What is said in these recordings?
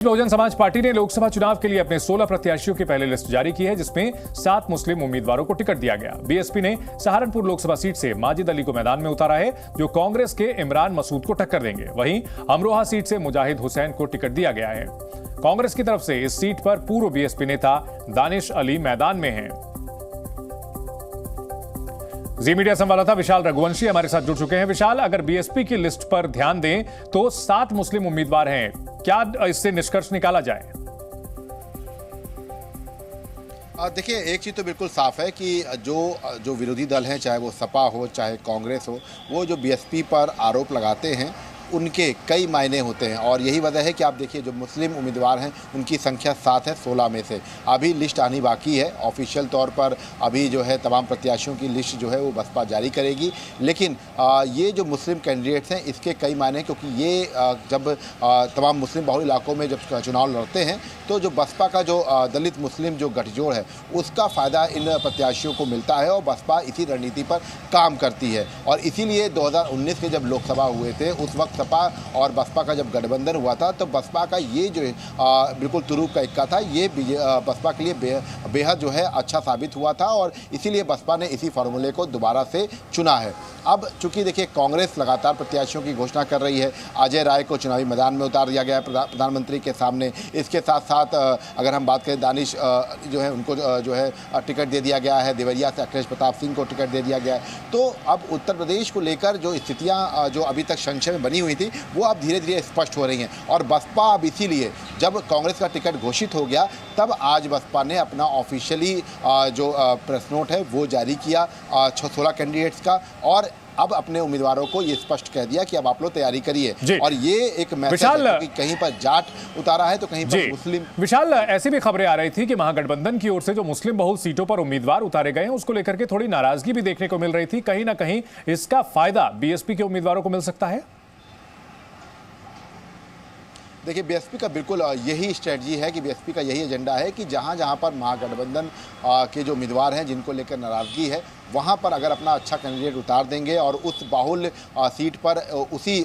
Bahujan Samaj party ने लोकसभा चुनाव के लिए अपने 16 प्रत्याशियों की पहली लिस्ट जारी की है, जिसमें 7 मुस्लिम उम्मीदवारों को टिकट दिया गया। बीएसपी ने सहारनपुर लोकसभा सीट से माजिद अली को मैदान में उतारा है, जो कांग्रेस के इमरान मसूद को टक्कर देंगे। वहीं अमरोहा सीट से मुजाहिद हुसैन को टिकट दिया गया है। कांग्रेस की तरफ से इस सीट पर पूर्व बीएसपी नेता दानिश अली मैदान में हैं। जी मीडिया संवाददाता विशाल रघुवंशी हमारे साथ जुड़ चुके हैं। विशाल, अगर बीएसपी की लिस्ट पर ध्यान दें तो 7 मुस्लिम उम्मीदवार हैं, क्या इससे निष्कर्ष निकाला जाए? देखिए, एक चीज़ तो बिल्कुल साफ है कि जो विरोधी दल हैं, चाहे वो सपा हो चाहे कांग्रेस हो, वो जो बीएसपी पर आरोप लगाते हैं उनके कई मायने होते हैं। और यही वजह है कि आप देखिए, जो मुस्लिम उम्मीदवार हैं उनकी संख्या 7 है 16 में से। अभी लिस्ट आनी बाकी है। ऑफिशियल तौर पर अभी जो है तमाम प्रत्याशियों की लिस्ट जो है वो बसपा जारी करेगी। लेकिन ये जो मुस्लिम कैंडिडेट्स हैं इसके कई मायने, क्योंकि ये जब तमाम मुस्लिम बहुल इलाकों में जब चुनाव लड़ते हैं तो जो बसपा का जो दलित मुस्लिम जो गठजोड़ है उसका फ़ायदा इन प्रत्याशियों को मिलता है और बसपा इसी रणनीति पर काम करती है। और इसीलिए 2019 के जब लोकसभा हुए थे उस वक्त सपा और बसपा का जब गठबंधन हुआ था तो बसपा का ये जो बिल्कुल तुरूप का इक्का था, ये बसपा के लिए बेहद जो है अच्छा साबित हुआ था और इसीलिए बसपा ने इसी फार्मूले को दोबारा से चुना है। अब चूंकि देखिए, कांग्रेस लगातार प्रत्याशियों की घोषणा कर रही है। अजय राय को चुनावी मैदान में उतार दिया गया है प्रधानमंत्री के सामने। इसके साथ साथ अगर हम बात करें, दानिश जो है उनको जो है टिकट दे दिया गया है। देवरिया से अखिलेश प्रताप सिंह को टिकट दे दिया गया है। तो अब उत्तर प्रदेश को लेकर जो स्थितियाँ जो अभी तक संशय में बनी हुई थी वो अब धीरे धीरे स्पष्ट हो रही हैं। और बसपा अब इसीलिए जब कांग्रेस का टिकट घोषित हो गया तब आज बसपा ने अपना ऑफिशियली जो प्रेस नोट है वो जारी किया 16 कैंडिडेट्स का, और अब अपने उम्मीदवारों को ये स्पष्ट कह दिया कि अब आप लोग तैयारी करिए। और ये एक मैसेज है कि कहीं पर जाट उतारा है तो कहीं पर मुस्लिम। विशाल, ऐसी भी खबरें आ रही थी कि महागठबंधन की ओर से जो मुस्लिम बहुल सीटों पर उम्मीदवार उतारे गए हैं उसको लेकर के थोड़ी नाराजगी भी देखने को मिल रही थी। कहीं ना कहीं इसका फायदा बीएसपी के उम्मीदवारों को मिल सकता है। देखिए, बीएसपी का बिल्कुल यही स्ट्रेटजी है कि बीएसपी का यही एजेंडा है कि जहां जहां पर महागठबंधन के जो उम्मीदवार हैं जिनको लेकर नाराजगी है वहां पर अगर अपना अच्छा कैंडिडेट उतार देंगे और उस बाहुल सीट पर उसी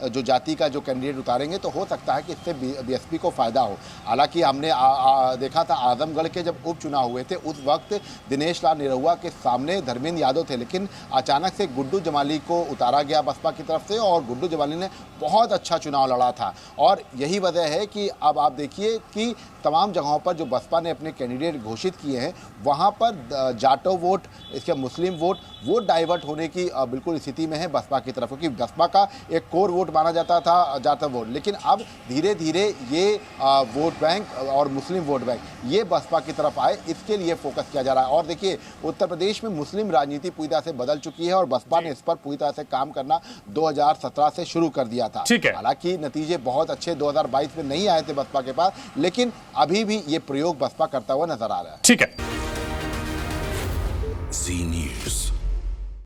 जो जाति का जो कैंडिडेट उतारेंगे तो हो सकता है कि इससे बीएसपी को फ़ायदा हो। हालांकि हमने देखा था आजमगढ़ के जब उपचुनाव हुए थे उस वक्त दिनेश लाल निरहुआ के सामने धर्मेंद्र यादव थे, लेकिन अचानक से गुड्डू जमाली को उतारा गया बसपा की तरफ से और गुड्डू जमाली ने बहुत अच्छा चुनाव लड़ा था। और यही वजह है कि अब आप देखिए कि तमाम जगहों पर जो बसपा ने अपने कैंडिडेट घोषित किए हैं वहाँ पर जाटो वोट, इसके मुस्लिम वोट वो डाइवर्ट होने की बिल्कुल स्थिति में है बसपा की तरफ, क्योंकि बसपा का एक कोर वोट माना जाता था जाटो वोट। लेकिन अब धीरे धीरे ये वोट बैंक और मुस्लिम वोट बैंक ये बसपा की तरफ आए, इसके लिए फोकस किया जा रहा है। और देखिए, उत्तर प्रदेश में मुस्लिम राजनीति पूरी तरह से बदल चुकी है और बसपा ने इस पर पूरी तरह से काम करना 2017 से शुरू कर दिया था। हालांकि नतीजे बहुत अच्छे 2022 में नहीं आए थे बसपा के पास, लेकिन अभी भी ये प्रयोग बसपा करता हुआ नजर आ रहा है। ठीक है। जी न्यूज़।